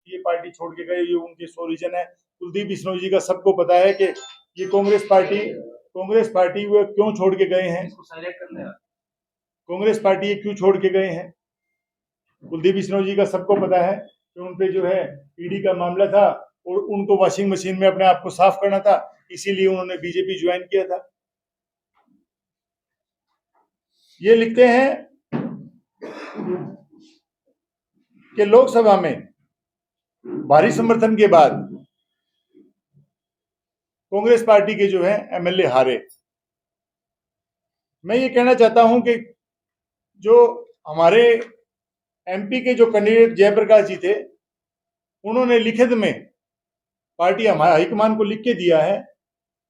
ये पार्टी छोड़ के गए, ये उनके 100 रीजन है। कुलदीप बिश्नोई जी का सबको पता है कि ये कांग्रेस पार्टी वो क्यों छोड़ के गए हैं, कांग्रेस पार्टी ये क्यों छोड़ के गए हैं। कुलदीप बिश्नोई जी का सबको पता है कि उन पे जो है ईडी का मामला था और उनको वॉशिंग मशीन में अपने आप को साफ करना था, इसीलिए उन्होंने बीजेपी ज्वाइन किया था। ये लिखते हैं कि लोकसभा में भारी समर्थन के बाद कांग्रेस पार्टी के जो है एमएलए हारे। मैं ये कहना चाहता हूं कि जो हमारे एमपी के जो कैंडिडेट जयप्रकाश जी थे, उन्होंने लिखित में पार्टी हमारे हाईकमान को लिख के दिया है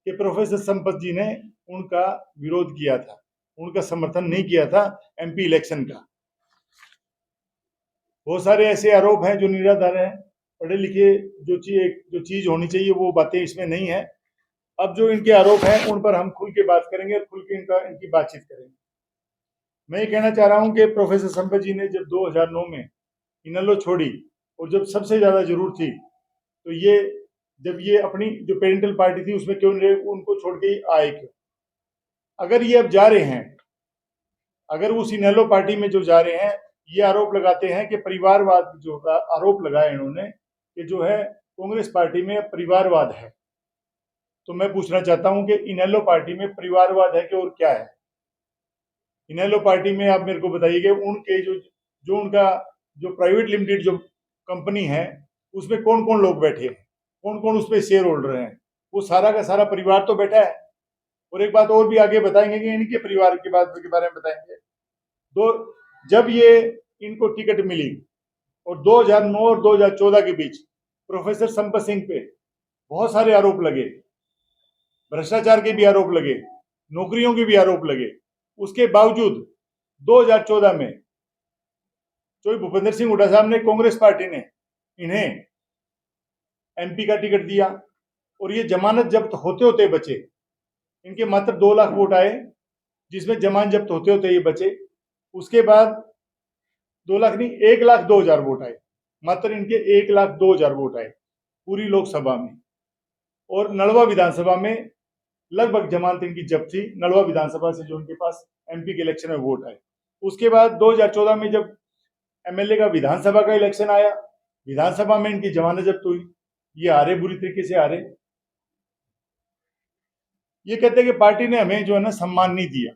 कि प्रोफेसर संपत जी ने उनका विरोध किया था, उनका समर्थन नहीं किया था एमपी इलेक्शन का। बहुत सारे ऐसे आरोप हैं जो निराधार हैं, पढ़े लिखे जो चीज होनी चाहिए वो बातें इसमें नहीं है। अब जो इनके आरोप हैं उन पर हम खुल के बात करेंगे और खुल के इनकी बातचीत करेंगे। मैं ये कहना चाह रहा हूं कि प्रोफेसर संपत जी ने जब 2009 में इनेलो छोड़ी और जब सबसे ज्यादा जरूरत थी, तो जब ये अपनी जो पेरेंटल पार्टी थी उसमें क्यों उनको छोड़ के आए क्यों? अगर ये अब जा रहे हैं, अगर उस इनेलो पार्टी में जो जा रहे हैं, ये आरोप लगाते हैं कि परिवारवाद, जो आरोप लगाया इन्होंने कि जो है कांग्रेस पार्टी में परिवारवाद है, तो मैं पूछना चाहता हूं कि इनेलो पार्टी में परिवारवाद है कि और क्या है? इनेलो पार्टी में आप मेरे को बताइए उनके उनका जो प्राइवेट लिमिटेड जो कंपनी है उसमें कौन कौन लोग बैठे हैं, कौन कौन उसमें शेयर होल्डर हैं, वो सारा का सारा परिवार तो बैठा है। और एक बात और भी आगे बताएंगे कि इनके परिवार के बारे में बताएंगे। तो जब ये इनको टिकट मिली और 2009 और 2014 के बीच प्रोफेसर संपत सिंह पे बहुत सारे आरोप लगे, भ्रष्टाचार के भी आरोप लगे, नौकरियों के भी आरोप लगे। उसके बावजूद 2014 में जो भूपेंद्र सिंह हुड्डा साहब ने, कांग्रेस पार्टी ने इन्हें एमपी का टिकट दिया और ये जमानत जब्त होते होते बचे। इनके मात्र 2 लाख वोट आए, जिसमें जमानत जब्त होते होते ये बचे। उसके बाद 2 लाख नहीं, 1,02,000 वोट आए, मात्र इनके 1,02,000 वोट आए पूरी लोकसभा में। और नलवा विधानसभा में लगभग जमानत इनकी जब्त थी, नलवा विधानसभा से जो उनके पास एमपी के इलेक्शन में वोट आए। उसके बाद 2014 में जब एमएलए का विधानसभा का इलेक्शन आया, विधानसभा में इनकी जमानत जब्त हुई, ये हारे, बुरी तरीके से हारे। ये कहते हैं कि पार्टी ने हमें जो है ना सम्मान नहीं दिया।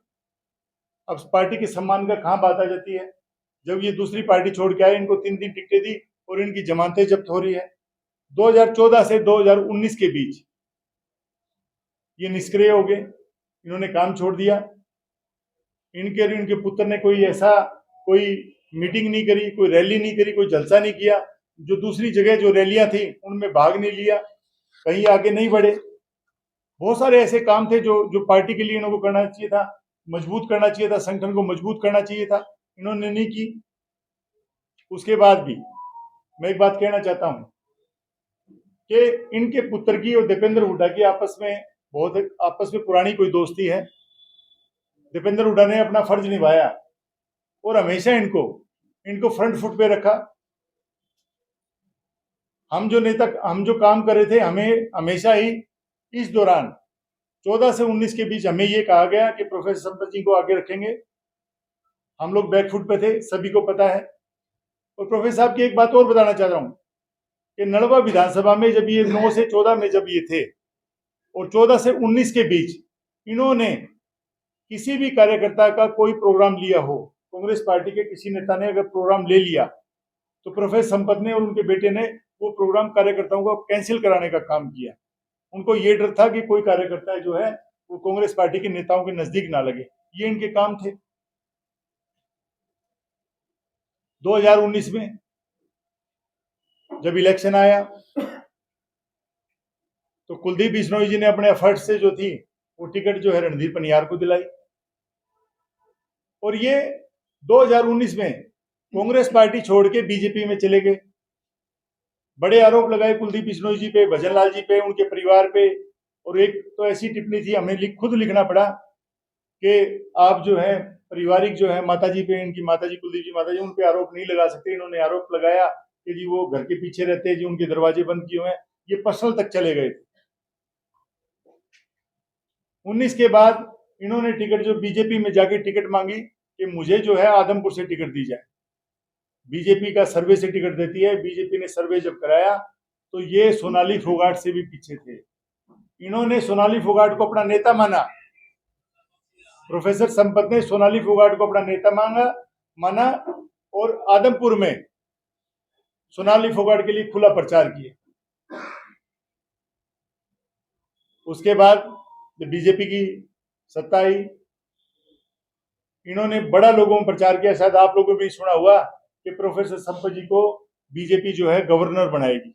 अब पार्टी के सम्मान का कहां बात आ जाती है जब ये दूसरी पार्टी छोड़ के आए, इनको 3 टिकटें दी और इनकी जमानतें जब्त हो रही है। 2014 से 2019 के बीच ये निष्क्रिय हो गए, इन्होंने काम छोड़ दिया। इनके पुत्र ने कोई मीटिंग नहीं करी, कोई रैली नहीं करी, कोई जलसा नहीं किया। जो दूसरी जगह जो रैलियां थी उनमें भाग नहीं लिया, कहीं आगे नहीं बढ़े। बहुत सारे ऐसे काम थे जो पार्टी के लिए इनको करना चाहिए था, मजबूत करना चाहिए था, संगठन को मजबूत करना चाहिए था, इन्होंने नहीं की। उसके बाद भी मैं एक बात कहना चाहता हूं कि इनके पुत्र की और दीपेंद्र हुड्डा की आपस में पुरानी कोई दोस्ती है। दीपेंद्र हुड्डा ने अपना फर्ज निभाया और हमेशा इनको फ्रंट फुट पे रखा। हम जो काम कर रहे थे, हमें हमेशा ही इस दौरान 14 से 19 के बीच हमें ये कहा गया कि प्रोफेसर संपत जी को आगे रखेंगे। हम लोग बैकफुट पे थे, सभी को पता है। और प्रोफेसर साहब की एक बात और बताना चाह रहा हूं कि नलवा विधानसभा में जब ये 9 से 14 में जब ये थे और 14 से 19 के बीच इन्होंने किसी भी कार्यकर्ता का कोई प्रोग्राम लिया हो, कांग्रेस पार्टी के किसी नेता ने अगर प्रोग्राम ले लिया, तो प्रोफेसर संपत ने और उनके बेटे ने वो प्रोग्राम कार्यकर्ताओं को कैंसिल कराने का काम किया। उनको ये डर था कि कोई कार्यकर्ता जो है वो कांग्रेस पार्टी के नेताओं के नजदीक ना लगे। ये इनके काम थे। 2019 में जब इलेक्शन आया तो कुलदीप बिश्नोई जी ने अपने एफर्ट से जो थी वो टिकट जो है रणधीर पनियार को दिलाई। और ये 2019 में कांग्रेस पार्टी छोड़ के बीजेपी में चले गए। बड़े आरोप लगाए कुलदीप बिश्नोई जी पे, भजन लाल जी पे, उनके परिवार पे। और एक तो ऐसी टिप्पणी थी, हमें खुद लिखना पड़ा कि आप जो है पारिवारिक जो है माताजी पे, इनकी माताजी कुलदीप जी माताजी, उन पे आरोप नहीं लगा सकते। इन्होंने आरोप लगाया कि जी वो घर के पीछे रहते हैं, जी उनके दरवाजे बंद किए हुए हैं, ये पर्सनल तक चले गए थे। 19 के बाद इन्होंने टिकट जो बीजेपी में जाके टिकट मांगी कि मुझे जो है आदमपुर से टिकट दी जाए। बीजेपी का सर्वे से टिकट देती है। बीजेपी ने सर्वे जब कराया तो ये सोनाली फोगाट से भी पीछे थे। इन्होंने सोनाली फोगाट को अपना नेता माना। प्रोफेसर संपत ने सोनाली फोगाट को अपना नेता माना और आदमपुर में सोनाली फोगाट के लिए खुला प्रचार किया। उसके बाद जब बीजेपी की सत्ता आई, इन्होंने बड़ा लोगों में प्रचार किया। शायद आप लोगों ने भी सुना हुआ कि प्रोफेसर संपत जी को बीजेपी जो है गवर्नर बनाएगी।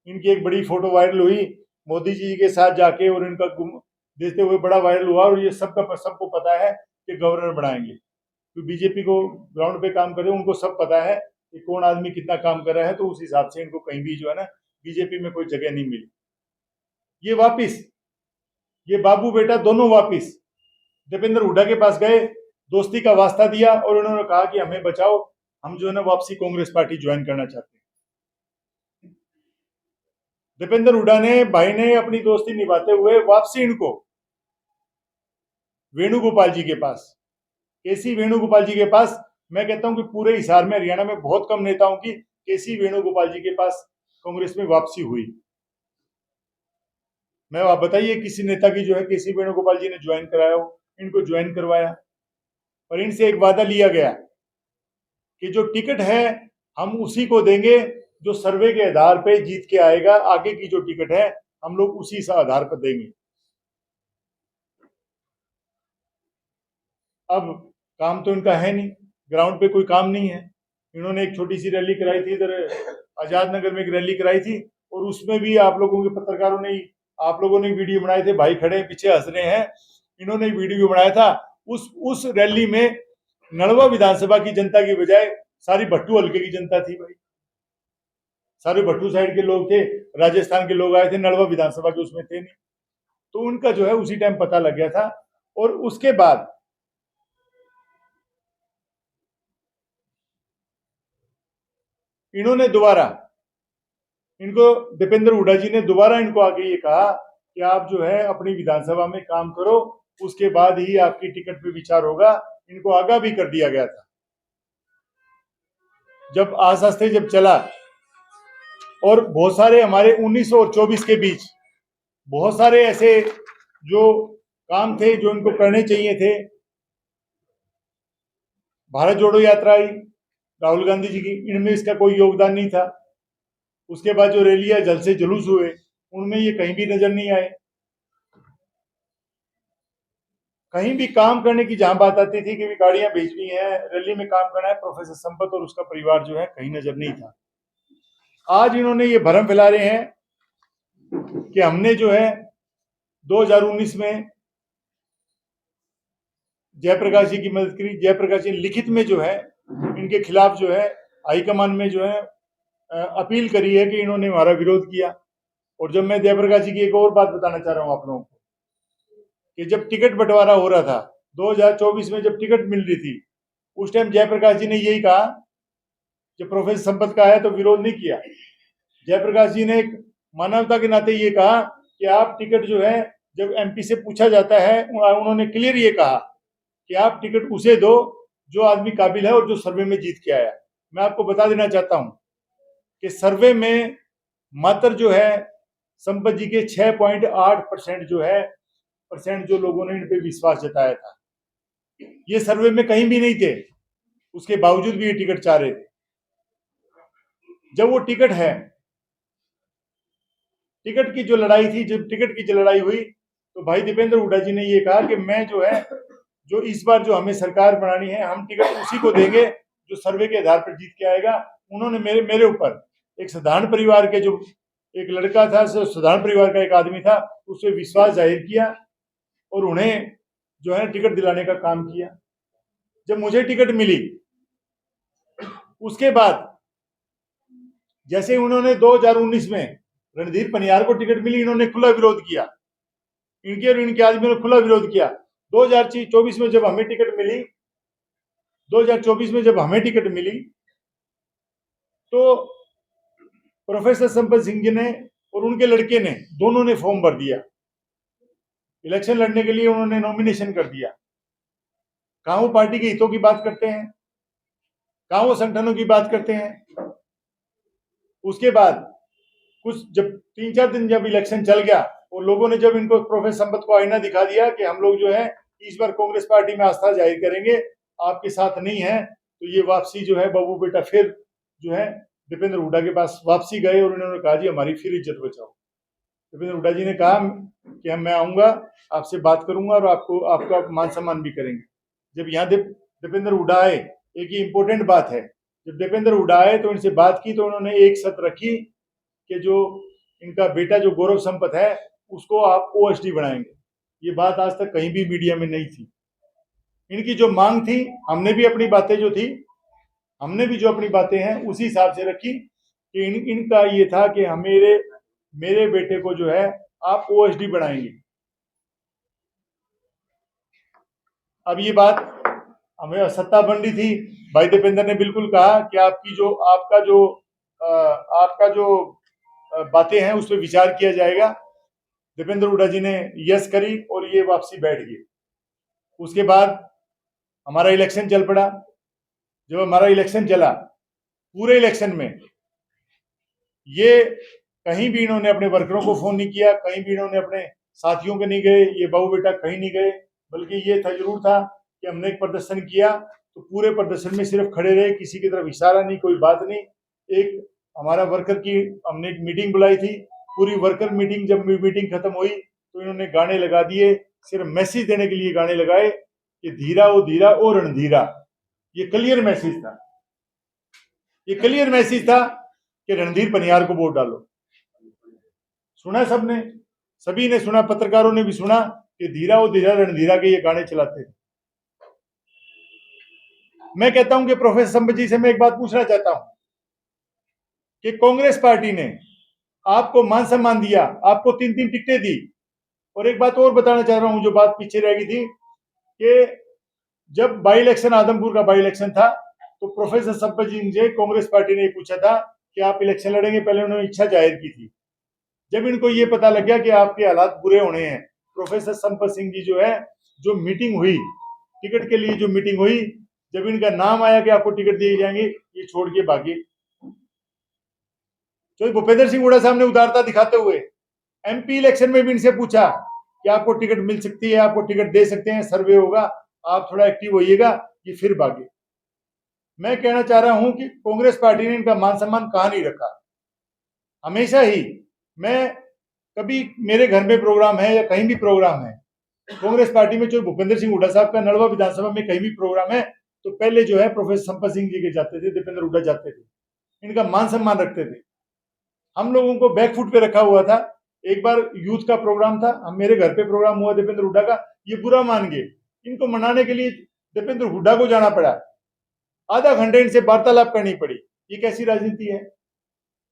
इनकी एक बड़ी फोटो वायरल हुई मोदी जी के साथ जाके, और इनका देते हुए बड़ा वायरल हुआ, और ये सबको पता है कि गवर्नर बनाएंगे। तो बीजेपी को ग्राउंड पे काम करे, उनको सब पता है कि कौन आदमी कितना काम कर रहा है, तो उस हिसाब से इनको कहीं भी जो है ना बीजेपी में कोई जगह नहीं मिली। ये वापिस, ये बाबू बेटा दोनों वापिस दीपेंद्र हुड्डा के पास गए, दोस्ती का वास्ता दिया और उन्होंने कहा कि हमें बचाओ, हम जो है ना वापसी कांग्रेस पार्टी ज्वाइन करना चाहते हैं। दीपेंद्र हुड्डा ने भाई ने अपनी दोस्ती निभाते हुए वापसी इनको वेणुगोपाल जी के पास, केसी वेणुगोपाल जी के पास, मैं कहता हूं कि पूरे हिसार में हरियाणा में बहुत कम नेताओं की केसी वेणुगोपाल जी के पास कांग्रेस में वापसी हुई। मैं आप बताइए किसी नेता की जो है केसी वेणुगोपाल जी ने ज्वाइन कराया हो? इनको ज्वाइन करवाया और इनसे एक वादा लिया गया कि जो टिकट है हम उसी को देंगे जो सर्वे के आधार पे जीत के आएगा। आगे की जो टिकट है हम लोग उसी आधार पर देंगे। अब काम तो इनका है नहीं, ग्राउंड पे कोई काम नहीं है। इन्होंने एक छोटी सी रैली कराई थी इधर आजाद नगर में, एक रैली कराई थी, और उसमें भी आप लोगों के पत्रकारों ने, आप लोगों ने वीडियो बनाए थे, भाई खड़े पीछे हंस रहे हैं, इन्होंने वीडियो बनाया था। उस रैली में नलवा विधानसभा की जनता की बजाय सारी भट्टू हल्के की जनता थी। भाई सारे भट्टू साइड के लोग थे, राजस्थान के लोग आए थे, नलवा विधानसभा के उसमें थे नहीं। तो उनका जो है उसी टाइम पता लग गया था। और उसके बाद इन्होंने दोबारा, इनको दीपेंद्र हुड्डा जी ने दोबारा इनको आके ये कहा कि आप जो है अपनी विधानसभा में काम करो, उसके बाद ही आपकी टिकट पे विचार होगा। इनको आगाह भी कर दिया गया था। जब आस्ते जब चला, और बहुत सारे हमारे 19 और 24 के बीच बहुत सारे ऐसे जो काम थे जो इनको करने चाहिए थे। भारत जोड़ो यात्रा आई राहुल गांधी जी की, इनमें इसका कोई योगदान नहीं था। उसके बाद जो रैलियां जल से जुलूस हुए उनमें ये कहीं भी नजर नहीं आए। कहीं भी काम करने की जहां बात आती थी कि भी गाड़ियां भेजनी है, रैली में काम करना है, प्रोफेसर संपत और उसका परिवार जो है कहीं नजर नहीं था। आज इन्होंने ये भरम फैला रहे हैं कि हमने जो है 2019 में जयप्रकाश जी की मदद करी। जयप्रकाश जी लिखित में जो है इनके खिलाफ जो है हाईकमान में जो है अपील करी है कि इन्होंने हमारा विरोध किया। और जब मैं जयप्रकाश जी की एक और बात बताना चाह रहा हूं आप लोगों को, कि जब टिकट बंटवारा हो रहा था 2024 में, जब टिकट मिल रही थी, उस टाइम जयप्रकाश जी ने यही कहा, जब प्रोफेसर संपत का आया तो विरोध नहीं किया। जयप्रकाश जी ने एक मानवता के नाते ये कहा कि आप टिकट जो है, जब एमपी से पूछा जाता है, उन्होंने क्लियर ये कहा कि आप टिकट उसे दो जो आदमी काबिल है और जो सर्वे में जीत के आया। मैं आपको बता देना चाहता हूं कि सर्वे में मात्र जो है संपत जी के 6.8% जो है जो लोगों ने इन पे विश्वास जताया था, ये सर्वे में कहीं भी नहीं थे। उसके बावजूद भी ये टिकट चाह रहे थे। जब वो टिकट है, टिकट की जो लड़ाई थी, जब टिकट की जो लड़ाई हुई, तो भाई दीपेंद्र हुड्डा जी ने ये कहा कि मैं जो है, जो इस बार जो हमें सरकार बनानी है, हम टिकट उसी को देंगे जो सर्वे के आधार पर जीत के आएगा। उन्होंने मेरे ऊपर, एक साधारण परिवार के जो एक लड़का था, साधारण परिवार का एक आदमी था, उससे विश्वास जाहिर किया और उन्हें जो है टिकट दिलाने का काम किया। जब मुझे टिकट मिली, उसके बाद जैसे उन्होंने 2019 में रणधीर पनियार को टिकट मिली, इन्होंने खुला विरोध किया, इनके और इनके आदमियों ने खुला विरोध किया। 2024 में जब हमें टिकट मिली, 2024 में जब हमें टिकट मिली, तो प्रोफेसर संपत सिंह जी ने और उनके लड़के ने, दोनों ने फॉर्म भर दिया इलेक्शन लड़ने के लिए, उन्होंने नॉमिनेशन कर दिया। कहां वो पार्टी के हितों की बात करते हैं, कहां वो संगठनों की बात करते हैं। उसके बाद कुछ जब 3-4 दिन जब इलेक्शन चल गया और लोगों ने जब इनको प्रोफेसर संपत को आईना दिखा दिया कि हम लोग जो है इस बार कांग्रेस पार्टी में आस्था जाहिर करेंगे, आपके साथ नहीं है, तो ये वापसी जो है बाबू बेटा फिर जो है दीपेंद्र हुड्डा के पास वापसी गए और उन्होंने कहा जी हमारी फिर इज्जत बचाओ। दीपेंद्र हुड्डा जी ने कहा कि मैं आऊंगा, आपसे बात करूंगा और आपका मान सम्मान भी करेंगे। जब यहाँ दीपेंद्र हुड्डा आए, एक ही इंपॉर्टेंट बात है, जब दीपेंद्र हुड्डा आए तो इनसे बात की तो उन्होंने एक शर्त रखी कि जो इनका बेटा जो गौरव संपत है उसको आप ओएसडी बनाएंगे। ये बात आज तक कहीं भी मीडिया में नहीं थी। इनकी जो मांग थी, हमने भी अपनी बातें जो थी, हमने भी जो अपनी बातें हैं उसी हिसाब से रखी कि इनका ये था कि मेरे बेटे को जो है आप ओएसडी बनाएंगे। अब ये बात हमें सत्ता बंदी थी, भाई दीपेंद्र ने बिल्कुल कहा कि आपका जो बातें हैं उस पर विचार किया जाएगा। दीपेंद्र हुड्डा जी ने यस करी और ये वापसी बैठ गई। उसके बाद हमारा इलेक्शन चल पड़ा। जब हमारा इलेक्शन चला, पूरे इलेक्शन में ये कहीं भी इन्होंने अपने वर्करों को फोन नहीं किया, कहीं भी इन्होंने अपने साथियों के नहीं गए, ये बाबू बेटा कहीं नहीं गए, बल्कि ये था जरूर था कि हमने एक प्रदर्शन किया तो पूरे प्रदर्शन में सिर्फ खड़े रहे, किसी की तरफ इशारा नहीं, कोई बात नहीं। एक हमारा वर्कर की हमने एक मीटिंग बुलाई थी, पूरी वर्कर मीटिंग, जब मीटिंग खत्म हुई तो इन्होंने गाने लगा दिए, सिर्फ मैसेज देने के लिए गाने लगाए कि धीरा ओ रणधीरा। ये क्लियर मैसेज था, ये क्लियर मैसेज था कि रणधीर पनियार को वोट डालो। सुना सबने, सभी ने सुना, पत्रकारों ने भी सुना कि धीरा ओ धीरा रणधीरा के ये गाने चलाते थे। मैं कहता हूं कि प्रोफेसर संपत जी से मैं एक बात पूछना चाहता हूं कि कांग्रेस पार्टी ने आपको मान सम्मान दिया, आपको 3-3 टिकटें दी। और एक बात और बताना चाह रहा हूं जो बात पीछे रह गई थी कि जब बाई इलेक्शन, आदमपुर का बाई इलेक्शन था, तो प्रोफेसर संपत जी से कांग्रेस पार्टी ने पूछा था कि आप इलेक्शन लड़ेंगे, पहले उन्होंने इच्छा जाहिर की थी। जब इनको ये पता लग गया कि आपके हालात बुरे होने हैं, प्रोफेसर संपत सिंह जी जो है, जो मीटिंग हुई टिकट के लिए, जो मीटिंग हुई, जब इनका नाम आया कि आपको टिकट दिए जाएंगे, ये छोड़ के भागे। तो भूपेंद्र सिंह हुड्डा साहब ने उदारता दिखाते हुए एमपी इलेक्शन में भी इनसे पूछा कि आपको टिकट मिल सकती है, आपको टिकट दे सकते हैं, सर्वे होगा, आप थोड़ा एक्टिव होइएगा, ये फिर भागे। मैं कहना चाह रहा हूं कि कांग्रेस पार्टी ने इनका मान सम्मान कहां नहीं रखा। हमेशा ही मैं, कभी मेरे घर में प्रोग्राम है या कहीं भी प्रोग्राम है, कांग्रेस पार्टी में जो भूपेंद्र सिंह हुड्डा साहब का नड़वा विधानसभा में कहीं भी प्रोग्राम है, तो पहले जो है प्रोफेसर संपत सिंह जी के जाते थे, दीपेंद्र हुड्डा जाते थे, इनका मान सम्मान रखते थे। हम लोगों को बैकफुट पे रखा हुआ था। एक बार यूथ का प्रोग्राम था, हम मेरे घर पे प्रोग्राम हुआ दीपेंद्र हुड्डा का, ये बुरा मान गए, इनको मनाने के लिए दीपेंद्र हुड्डा को जाना पड़ा, आधा घंटे इनसे वार्तालाप करनी पड़ी। ये कैसी राजनीति है?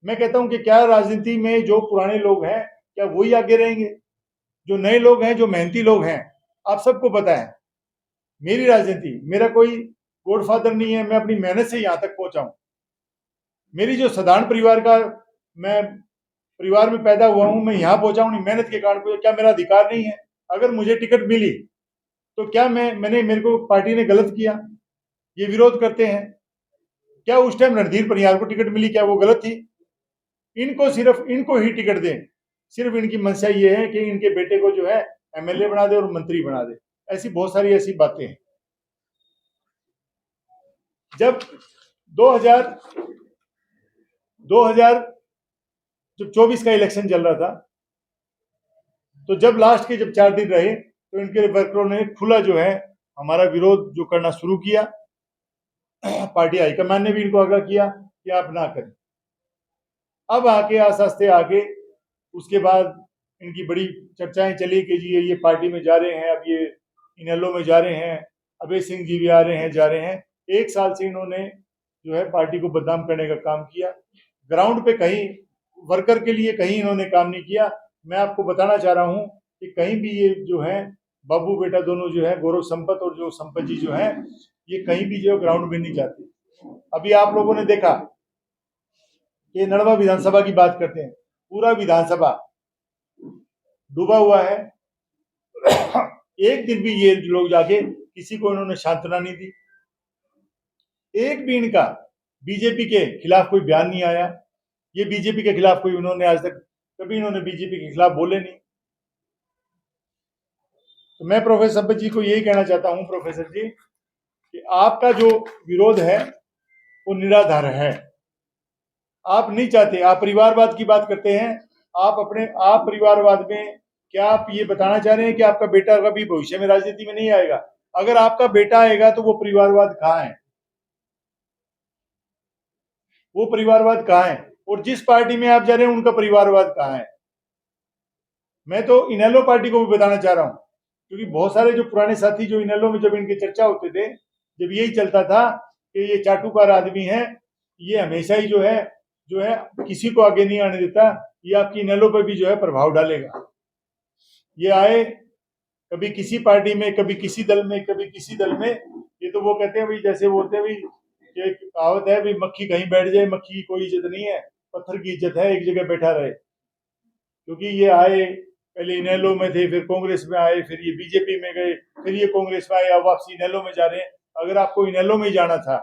मैं कहता हूं कि क्या राजनीति में जो पुराने लोग हैं, क्या वही आगे रहेंगे? जो नए लोग हैं, जो मेहनती लोग हैं, आप सबको पता है मेरी राजनीति, मेरा कोई गॉडफादर नहीं है, मैं अपनी मेहनत से यहां तक पहुंचा हूं। मेरी जो साधारण मैं परिवार में पैदा हुआ हूं, मैं यहां पहुंचा हूं मेहनत के कारण। क्या मेरा अधिकार नहीं है? अगर मुझे टिकट मिली तो क्या मेरे को पार्टी ने गलत किया? ये विरोध करते हैं। क्या उस टाइम रणधीर पनियार को टिकट मिली, क्या वो गलत थी? इनको ही टिकट दें, सिर्फ इनकी मंशा ये है कि इनके बेटे को जो है एमएलए बना दे और मंत्री बना दे। ऐसी बहुत सारी ऐसी बातें हैं। जब 2000 जब 24 का इलेक्शन चल रहा था, तो जब लास्ट के 4 दिन रहे, तो इनके वर्करों ने खुला जो है हमारा विरोध जो करना शुरू किया। पार्टी हाईकमान ने भी इनको आगाह किया कि आप ना करें। अब आके आस्ते आके उसके बाद इनकी बड़ी चर्चाएं चली कि जी ये पार्टी में जा रहे हैं, अब ये इनेलो में जा रहे हैं, अभय सिंह जी भी आ रहे हैं, जा रहे हैं। 1 साल से इन्होंने जो है पार्टी को बदनाम करने का काम किया। ग्राउंड पे कहीं वर्कर के लिए कहीं इन्होंने काम नहीं किया। मैं आपको बताना चाह रहा हूं कि कहीं भी ये जो है बाबू बेटा दोनों जो है, गौरव संपत और जो संपत जी जो है, ये कहीं भी जो ग्राउंड में नहीं जाते। अभी आप लोगों ने देखा कि नड़वा विधानसभा की बात करते हैं, पूरा विधानसभा डूबा हुआ है। एक दिन भी ये लोग जाके किसी को इन्होंने सांत्वना नहीं दी, एक भी इनका बीजेपी के खिलाफ कोई बयान नहीं आया। ये बीजेपी के खिलाफ कोई, उन्होंने आज तक कभी इन्होंने बीजेपी के खिलाफ बोले नहीं। तो मैं प्रोफेसर संपत जी को यही कहना चाहता हूं, प्रोफेसर जी, कि आपका जो विरोध है वो निराधार है। आप नहीं चाहते, आप परिवारवाद की बात करते हैं। आप परिवारवाद में क्या आप ये बताना चाह रहे हैं कि आपका बेटा कभी भविष्य में राजनीति में नहीं आएगा? अगर आपका बेटा आएगा तो वो परिवारवाद कहाँ है? वो परिवारवाद कहाँ है? और जिस पार्टी में आप जा रहे हैं उनका परिवारवाद कहाँ है? मैं तो इनेलो पार्टी को भी बताना चाह रहा हूं, क्योंकि बहुत सारे जो पुराने साथी जो इनेलो में जब इनके चर्चा होते थे, जब यही चलता था कि ये चाटुकार आदमी है, ये हमेशा ही जो है किसी को आगे नहीं आने देता, ये आपकी इनेलो पर भी जो है प्रभाव डालेगा। ये आए कभी किसी पार्टी में, कभी किसी दल में, कभी किसी दल में। ये तो वो कहते हैं भाई, जैसे बोलते हैं भाई, एक कहावत है भाई, मक्खी कहीं बैठ जाए, मक्खी की कोई इज्जत नहीं है, पत्थर की इज्जत है एक जगह बैठा रहे। क्योंकि ये आए, पहले इनेलो में थे, फिर कांग्रेस में आए, फिर ये बीजेपी में गए, फिर ये कांग्रेस में आए, अब वापसी इनेलो में जा रहे हैं। अगर आपको इनेलो में जाना था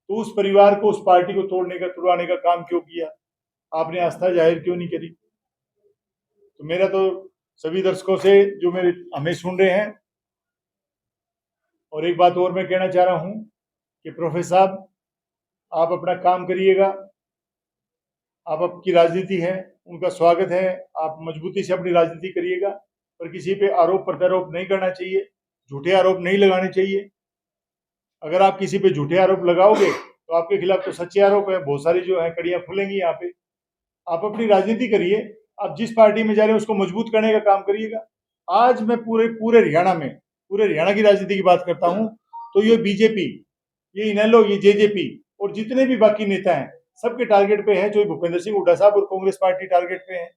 तो उस परिवार को, उस पार्टी को तुड़वाने का काम क्यों किया? आपने आस्था जाहिर क्यों नहीं करी? तो मेरा तो सभी दर्शकों से जो मेरे हमें सुन रहे हैं, और एक बात और मैं कहना चाह रहा हूं कि प्रोफेसर साहब, आप अपना काम करिएगा। आप आपकी राजनीति है, उनका स्वागत है, आप मजबूती से अपनी राजनीति करिएगा, पर किसी पे आरोप प्रत्यारोप नहीं करना चाहिए, झूठे आरोप नहीं लगाने चाहिए। अगर आप किसी पे झूठे आरोप लगाओगे तो आपके खिलाफ तो सच्चे आरोप है, बहुत सारी जो है कड़ियां खुलेंगी यहाँ पे। आप अपनी राजनीति करिए, आप जिस पार्टी में जा रहे हैं उसको मजबूत करने का काम करिएगा। आज मैं पूरे हरियाणा में, पूरे हरियाणा की राजनीति की बात करता हूँ, तो ये बीजेपी, ये इनेलो, ये जेजेपी और जितने भी बाकी नेता हैं, सबके टारगेट पे है, जो भूपेंद्र सिंह हुड्डा साहब और कांग्रेस पार्टी टारगेट पे है।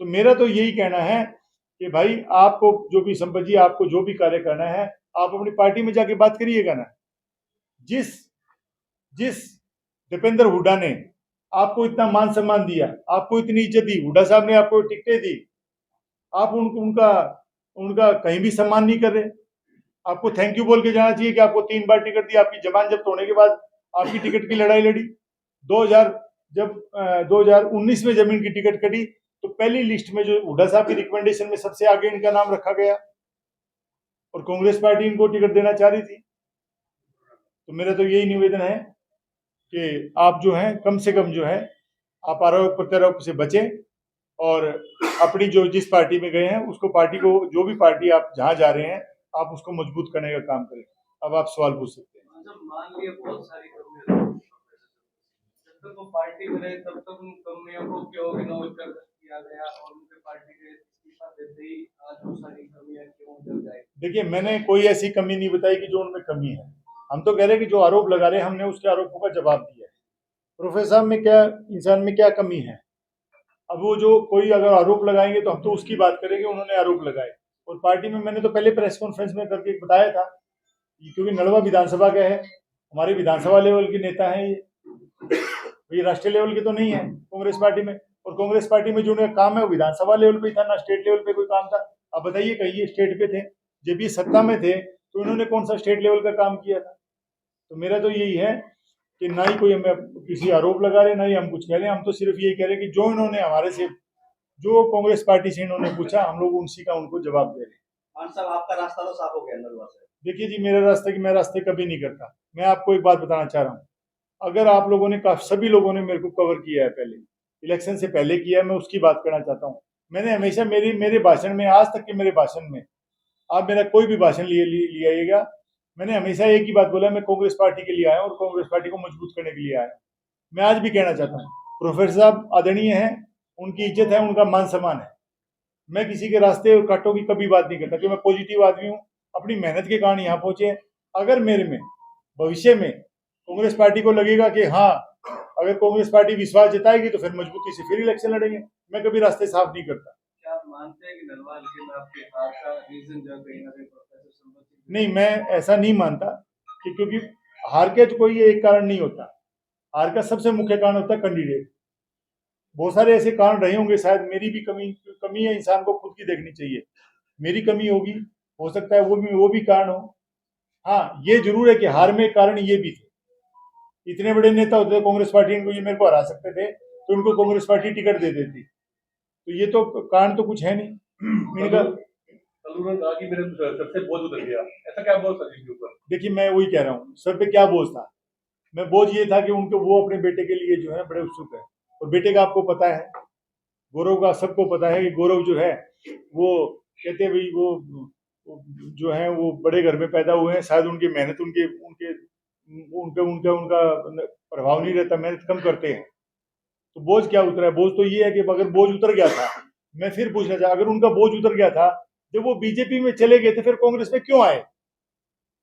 तो मेरा तो यही कहना है कि भाई, आपको जो भी संपत जी, आपको जो भी कार्य करना है, आप अपनी पार्टी में जाके बात करिएगा ना। जिस जिस दीपेंद्र हुड्डा ने आपको इतना मान सम्मान दिया, आपको इतनी इज्जत दी, हुड्डा साहब ने आपको टिकटें दी, आप उनका उनका कहीं भी सम्मान नहीं कर रहे। आपको थैंक यू बोल के जाना चाहिए कि आपको 3 बार टिकट दी, आपकी जबान जब्त होने के बाद आपकी टिकट की लड़ाई लड़ी। 2000 जब 2019 में जब इनकी टिकट कटी, तो पहली लिस्ट में जो हुड्डा साहब की रिकमेंडेशन में सबसे आगे इनका नाम रखा गया, और कांग्रेस पार्टी इनको टिकट देना चाह रही थी। तो मेरा तो यही निवेदन है कि आप जो है कम से कम जो है आप आरोप प्रत्यारोप से बचें, और अपनी जो जिस पार्टी में गए हैं उसको, पार्टी को, जो भी पार्टी आप जहां जा रहे हैं, आप उसको मजबूत करने का काम करें। अब आप सवाल पूछ सकते हैं। जब मान लिया बहुत सारी कमियां, जब तक वो पार्टी में रहे तब तक उन कमियों को क्यों इग्नोर कर किया गया, और उनके पार्टी के इस्तीफा देते ही आज वो सारी कमियां क्यों उतर जाए? देखिए, मैंने कोई ऐसी कमी नहीं बताई कि जो उनमें कमी है। हम तो कह रहे हैं कि जो आरोप लगा रहे हैं, हमने उसके आरोपों का जवाब दिया है। प्रोफेसर साहब में क्या, इंसान में क्या कमी है? अब वो जो कोई अगर आरोप लगाएंगे तो हम तो उसकी बात करेंगे, उन्होंने आरोप लगाए। और पार्टी में मैंने तो पहले प्रेस कॉन्फ्रेंस में करके बताया था, क्योंकि नड़वा विधानसभा का है, हमारे विधानसभा लेवल के नेता हैं ये राष्ट्रीय लेवल के तो नहीं है कांग्रेस पार्टी में। और कांग्रेस पार्टी में जो उनका काम है वो विधानसभा लेवल पे ही था, ना स्टेट लेवल पे कोई काम था। अब बताइए, कहिए स्टेट पे थे, जब ये सत्ता में थे तो इन्होंने कौन सा स्टेट लेवल का काम किया था? तो मेरा तो यही है कि ना ही कोई हमें किसी आरोप लगा रहे, ना ही हम कुछ कह रहे हैं। हम तो सिर्फ यही कह रहे हैं कि जो इन्होंने हमारे से, जो कांग्रेस पार्टी से इन्होंने पूछा, हम लोग उसी का उनको जवाब दे रहे हैं। मान साहब, आपका रास्ता तो साफ हो गया नलवा से। देखिए जी, मेरा रास्ता की मैं रास्ते कभी नहीं करता। मैं आपको एक बात बताना चाह रहा हूँ, अगर आप लोगों ने, सभी लोगों ने मेरे को कवर किया है, पहले इलेक्शन से पहले किया है, मैं उसकी बात करना चाहता हूँ। मैंने हमेशा मेरे भाषण में, आज तक के मेरे भाषण में, आप मेरा कोई भी भाषण ले आइएगा, मैंने हमेशा एक ही बात बोला, मैं कांग्रेस पार्टी के लिए आया और कांग्रेस पार्टी को मजबूत करने के लिए आया। मैं आज भी कहना चाहता हूँ, प्रोफेसर साहब आदरणीय हैं, उनकी इज्जत है, उनका मान सम्मान है। मैं किसी के रास्ते और कांटों की कभी बात नहीं करता, क्योंकि मैं पॉजिटिव आदमी हूँ, अपनी मेहनत के कारण यहाँ पहुंचे। अगर मेरे में भविष्य में कांग्रेस पार्टी को लगेगा कि हाँ, अगर कांग्रेस पार्टी विश्वास जताएगी तो फिर मजबूती से फिर इलेक्शन लड़ेंगे। मैं कभी रास्ते साफ नहीं करता। क्या आप मानते हैं कि नलवा हल्के में आपके हार का रीजन जो कहीं ना कहीं प्रोफेसर संपत? नहीं, मैं ऐसा नहीं मानता कि, क्योंकि हार के तो कोई एक कारण नहीं होता। हार का सबसे मुख्य कारण होता है कैंडिडेट। बहुत सारे ऐसे कारण रहे होंगे, शायद मेरी भी कमी कमी है, इंसान को खुद की देखनी चाहिए, मेरी कमी होगी, हो सकता है वो भी कारण हो। हाँ, ये जरूर है कि हार में कारण ये भी थे, इतने बड़े नेता होते थे कांग्रेस पार्टी, इनको ये मेरे को हरा सकते थे तो उनको कांग्रेस पार्टी टिकट दे देती, तो ये तो कारण तो कुछ है नहीं इनका। कल उन्होंने कहा कि मेरे सर से बोझ उतर गया, ऐसा क्या बोल सकते के ऊपर? देखिए, मैं वही कह रहा हूँ, सर पे क्या बोझ था, मैं बोझ ये था कि उनको, वो अपने बेटे के लिए जो है बड़े उत्सुक है, और बेटे का आपको पता है, गौरव का सबको पता है कि गौरव जो है वो कहते हैं भाई वो जो है वो बड़े घर में पैदा हुए हैं, शायद उनकी मेहनत उनके उनके उनका उनका उनका प्रभाव नहीं रहता, मेहनत कम करते हैं, तो बोझ क्या उतरा है? बोझ तो ये है कि अगर बोझ उतर गया था, मैं फिर पूछना चाह, अगर उनका बोझ उतर गया था, जब वो बीजेपी में चले गए थे फिर कांग्रेस में क्यों आए?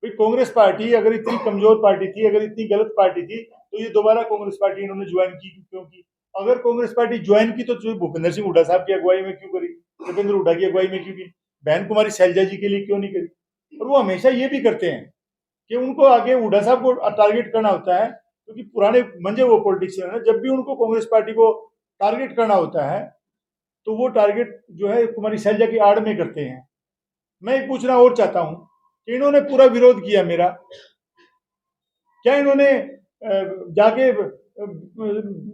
भाई कांग्रेस पार्टी अगर इतनी कमजोर पार्टी थी, अगर इतनी गलत पार्टी थी, तो ये दोबारा कांग्रेस पार्टी इन्होंने ज्वाइन की क्यों की? अगर कांग्रेस पार्टी ज्वाइन की तो भूपेंद्र सिंह हुड्डा साहब की अगुवाई में क्यों करी, भूपेंद्र हुड्डा की अगुवाई में क्यों की, बहन कुमारी शैलजा जी के लिए क्यों नहीं करी? और वो हमेशा ये भी करते हैं कि उनको आगे हुड्डा साहब को टारगेट करना होता है, क्योंकि पुराने मंजे वो पॉलिटिशियन है, जब भी उनको कांग्रेस पार्टी को टारगेट करना होता है तो वो टारगेट जो है कुमारी शैलजा की आड़ में करते हैं। मैं पूछना और चाहता हूं कि इन्होंने पूरा विरोध किया मेरा, क्या इन्होंने जाके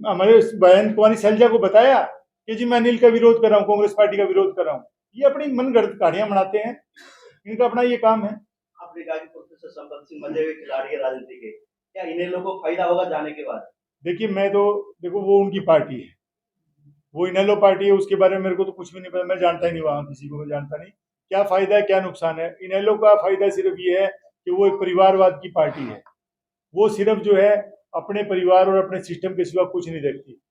हमारे बहन कुमारी शैलजा को बताया कि जी मैं अनिल का विरोध कर रहा हूँ, कांग्रेस पार्टी का विरोध कर रहा हूँ? ये अपनी मनगढ़ंत कहानियां बनाते हैं, इनका अपना ये काम है। आपने कहा कि प्रोफेसर संपत सिंह बंधे हुए खिलाड़ी है राजनीति के, क्या इन्हें लोगों को फायदा होगा जाने के बाद? देखिए, मैं तो देखो वो उनकी पार्टी है, वो इनेलो पार्टी है, उसके बारे में मेरे को तो कुछ भी नहीं पता, मैं जानता ही नहीं, वहां किसी को मैं जानता नहीं क्या फायदा है क्या नुकसान है। इनेलो का फायदा सिर्फ ये है कि वो एक परिवारवाद की पार्टी है, वो सिर्फ जो है अपने परिवार और अपने सिस्टम के सिवा कुछ नहीं देखती।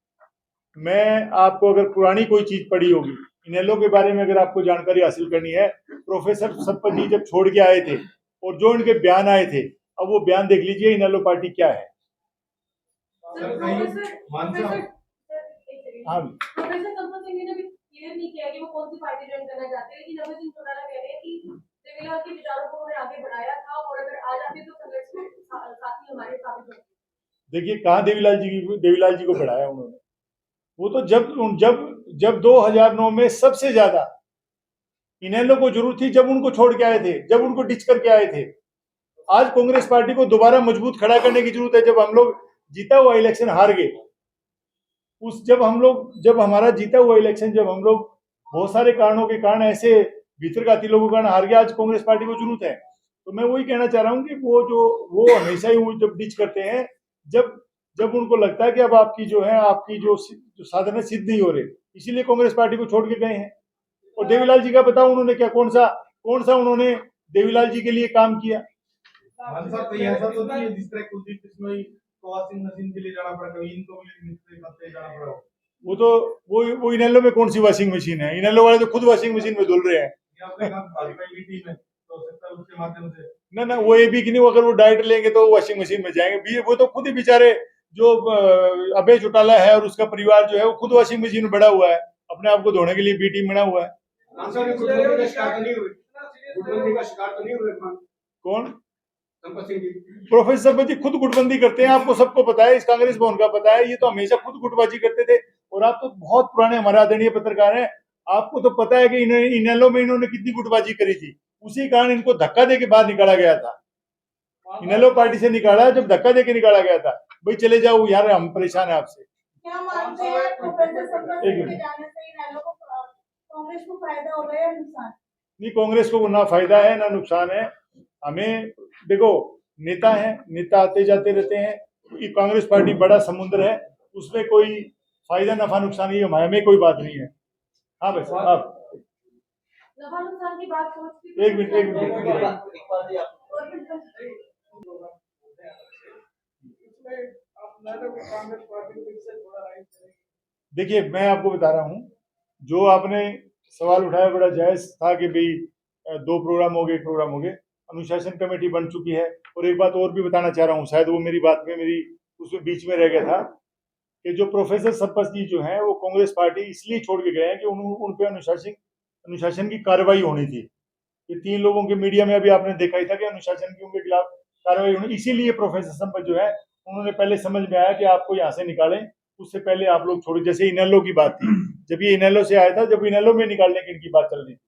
मैं आपको अगर पुरानी कोई चीज पढ़ी होगी इनेलो के बारे में, अगर आपको जानकारी हासिल करनी है, प्रोफेसर सप्पत जी जब छोड़ के आए थे और जो इनके बयान आए थे, अब वो बयान देख लीजिए इनेलो पार्टी क्या है। हाँ, प्रोफेसर संपत सिंह ने भी क्लियर नहीं किया कि वो कौन सी पार्टी ज्वाइन करना चाहते हैं, लेकिन अभय सिंह चौटाला कह रहे हैं कि देवीलाल के विचारों को उन्होंने आगे बढ़ाया था और अगर आ जाते तो कांग्रेस में साथी हमारे साबित होते। देखिए, कहाँ देवीलाल जी को बढ़ाया उन्होंने? वो तो जब जब 2009 में सबसे ज्यादा इनेलो को जरूरत थी, जब उनको छोड़ के आए थे, जब उनको डिच करके आए थे। आज कांग्रेस पार्टी को दोबारा मजबूत खड़ा करने की जरूरत है। जब हम लोग जीता हुआ इलेक्शन हार गए, जब हमारा जीता हुआ इलेक्शन, जब हम लोग बहुत सारे कारणों के कारण, ऐसे भीतरघाती लोगों के कारण हार गया, आज कांग्रेस पार्टी को जरूरत है। तो मैं वही कहना चाह रहा हूँ कि वो हमेशा ही जब डिच करते हैं, जब जब उनको लगता है कि अब आपकी जो साधन है सिद्ध नहीं हो रहे, इसीलिए कांग्रेस पार्टी को छोड़ के गए हैं। और देवीलाल जी का बताओ उन्होंने क्या, कौन सा उन्होंने देवीलाल जी के लिए काम किया? कहीं ऐसा तो नहीं है जिस तरह कुलदीप बिश्नोई को वॉशिंग मशीन के लिए जाना पड़ा, कभी इनको भी जाना पड़ा? वो तो वो इनेलो में कौन सी वॉशिंग मशीन है? इनेलो वाले तो खुद वॉशिंग मशीन में धुल रहे हैं। आपने कहा भाजपा की टीम है तो सकता है उसके माध्यम से। ना वो ये भी कि नहीं, अगर वो डाइट लेंगे तो वॉशिंग मशीन में जाएंगे, वो तो खुद ही बेचारे जो अभय चौटाला है और उसका परिवार जो है वो खुद वॉशिंग मशीन में बड़ा हुआ है, अपने आप को धोने के लिए बी टीम बना हुआ है। कौन? प्रोफेसर संपत जी खुद गुटबंदी करते हैं, आपको सबको पता है, इस कांग्रेस भवन का पता है, ये तो हमेशा खुद गुटबाजी करते थे। और आप तो बहुत पुराने हमारे आदरणीय पत्रकार हैं, आपको तो पता है कि इनेलो में इन्होंने कितनी गुटबाजी करी थी, उसी कारण इनको धक्का दे के बाहर निकाला गया था। इनेलो पार्टी से निकाला जब धक्का दे के निकाला गया था, भाई चले जाओ यार, हम परेशान है आपसे। क्या मानते हैं प्रोफेसर संपत सिंह के जाने से इनेलो को कांग्रेस को फायदा होगा या नुकसान? नहीं, कांग्रेस को ना फायदा है ना नुकसान है। हमें देखो, नेता है, नेता आते जाते रहते हैं, ये कांग्रेस पार्टी बड़ा समुद्र है, उसमें कोई फायदा नफा नुकसान ये हमें कोई बात नहीं है। हाँ भाई साहब, आप नफा नुकसान की बात सोचती एक मिनट देखिए, मैं आपको बता रहा हूँ, जो आपने सवाल उठाया बड़ा जायज था कि भाई 2 प्रोग्राम हो गए, 1 प्रोग्राम हो गए, अनुशासन कमेटी बन चुकी है। और एक बात और भी बताना चाह रहा हूँ, शायद वो मेरी बात में उसमें बीच में रह गया था, कि जो प्रोफेसर संपत जी जो हैं वो कांग्रेस पार्टी इसलिए छोड़ के गए हैं कि उन पे अनुशासन की कार्रवाई होनी थी। ये 3 लोगों के मीडिया में अभी आपने देखा ही था कि अनुशासन की उनके खिलाफ कार्रवाई होनी, इसीलिए प्रोफेसर संपत जो है उन्होंने पहले समझ में आया कि आपको यहाँ से निकालें, उससे पहले आप लोग छोड़ो। जैसे इनेलो की बात थी, जब ये इनेलो से आया था, जब इनेलो में निकालने की इनकी बात चल रही थी,